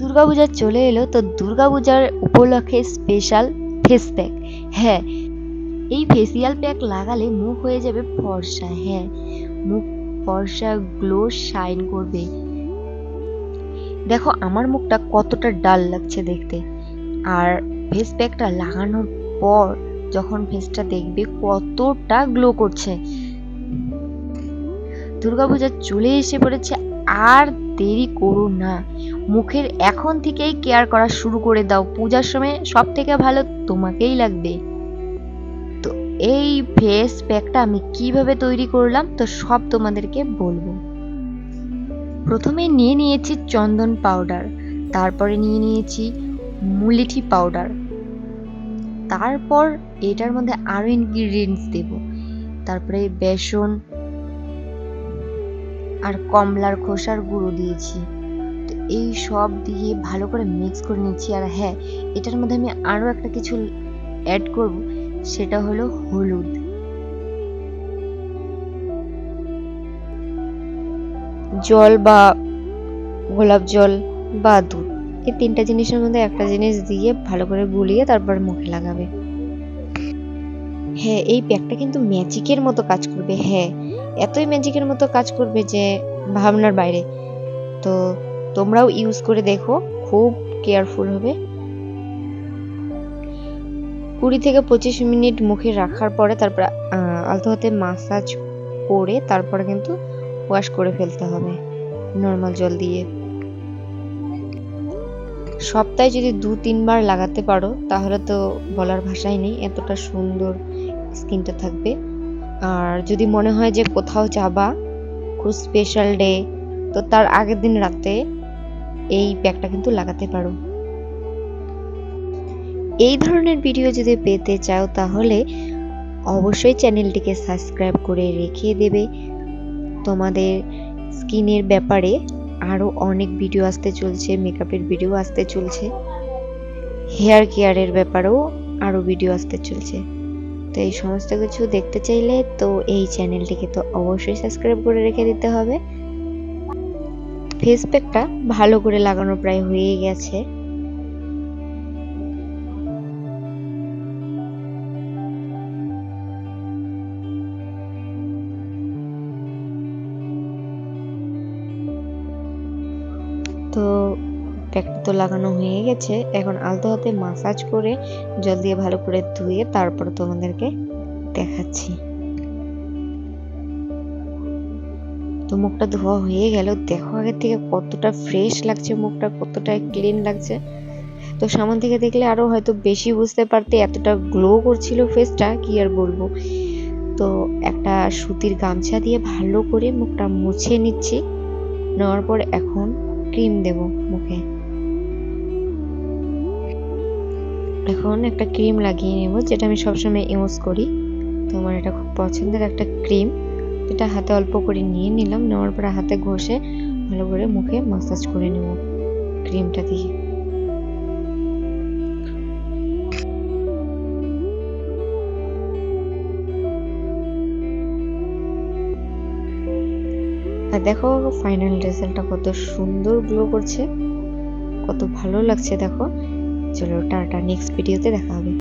দুর্গাপূজা চলে এলো, তো দুর্গাপূজার উপলক্ষে স্পেশাল ফেস প্যাক। হ্যাঁ, এই ফেসিয়াল প্যাক লাগালে মুখ হয়ে যাবে ফর্সা। হ্যাঁ, মুখ ফর্সা, গ্লো, শাইন করবে। দেখো আমার মুখটা কতটা ডাল লাগছে দেখতে, আর ফেস প্যাকটা লাগানোর পর যখন ফেসটা দেখবে কতটা গ্লো করছে। দুর্গাপূজা চলে এসে পড়েছে, আর দেরি করো না, মুখের এখন থেকেই কেয়ার করা শুরু করে দাও। পূজার সময় সব থেকে ভালো তোমাকেই লাগবে। তো এই ফেস প্যাকটা আমি কিভাবে তৈরি করলাম তো সব তোমাদেরকে বলবো। প্রথমে নিয়ে নিয়েছি চন্দন পাউডার, তারপরে নিয়ে নিয়েছি মুলেঠি পাউডার, তারপর এটার মধ্যে আরো ইনগ্রিডিয়েন্টস দেব। তারপরে বেসন আর কমলার খোসার গুঁড়ো দিয়েছি। তো এই সব দিয়ে ভালো করে মিক্স করে নিচ্ছি। আর হ্যাঁ, এটার মধ্যে আমি আরো একটা কিছু অ্যাড করব, সেটা হলো হলুদ। জল বা গোলাপ জল বা দুধ, এই তিনটা জিনিসের মধ্যে একটা জিনিস দিয়ে ভালো করে গুলিয়ে তারপর মুখে লাগাবে। হ্যাঁ, এই প্যাকটা কিন্তু ম্যাজিকের মতো কাজ করবে। হ্যাঁ, এতই ম্যাজিকের মতো কাজ করবে যে ভাবনার বাইরে। তো তোমরাও ইউজ করে দেখো, খুব কেয়ারফুল হবে। 20 থেকে 25 মিনিট মুখে রাখার পরে তারপর আলতো হাতে মাসাজ করে তারপরে কিন্তু ওয়াশ করে ফেলতে হবে নর্মাল জল দিয়ে। সপ্তাহে যদি 2-3 বার লাগাতে পারো তাহলে তো বলার ভাষাই নেই, এতটা সুন্দর স্কিনটা থাকবে। আর যদি মনে হয় যে কোথাও যাবা, খুব স্পেশাল ডে, তো তার আগের দিন রাতে এই প্যাকটা কিন্তু লাগাতে পারো। এই ধরনের ভিডিও যদি পেতে চাও তাহলে অবশ্যই চ্যানেলটিকে সাবস্ক্রাইব করে রেখে দেবে। তোমাদের স্কিনের ব্যাপারে আরো অনেক ভিডিও আসতে চলছে, মেকআপের ভিডিও আসতে চলছে, হেয়ার কেয়ারের ব্যাপারেও আরো ভিডিও আসতে চলছে। তো এই সমস্ত কিছু দেখতে চাইলে তো এই চ্যানেলটিকে তো অবশ্যই সাবস্ক্রাইব করে রেখে দিতে হবে। ফেস প্যাকটা ভালো করে লাগানো প্রায় হয়ে গেছে। তো প্যাকটা তো লাগানো হয়ে গেছে, এখন আলতো হাতে মাসাজ করে জল দিয়ে ভালো করে ধুয়ে তারপর তোমাদেরকে দেখাচ্ছি। তো মুখটা ধোয়া হয়ে গেল, দেখো আগের থেকে কতটা ফ্রেশ লাগছে, মুখটা কতটা ক্লিন লাগছে। তো সামনে থেকে দেখলে আরো হয়তো বেশি বুঝতে পারতে, এতটা গ্লো করছিল ফেসটা, কি আর বলবো। তো একটা সুতির গামছা দিয়ে ভালো করে মুখটা মুছে নিচ্ছি। নেওয়ার পর এখন ক্রিম দেব মুখে। এখন একটা ক্রিম লাগিয়ে নেব, যেটা আমি সবসময় ইউজ করি। তো আমার এটা খুব পছন্দের একটা ক্রিম, এটা হাতে অল্প করে নিয়ে নিলাম। নেওয়ার পরে হাতে ঘষে ভালো করে মুখে মাসাজ করে নেব ক্রিমটা দিয়ে। আর দেখো ফাইনাল রেজাল্টটা কত সুন্দর গ্লো করছে, কত ভালো লাগছে দেখো। চলো টাটা, নেক্সট ভিডিওতে দেখা হবে।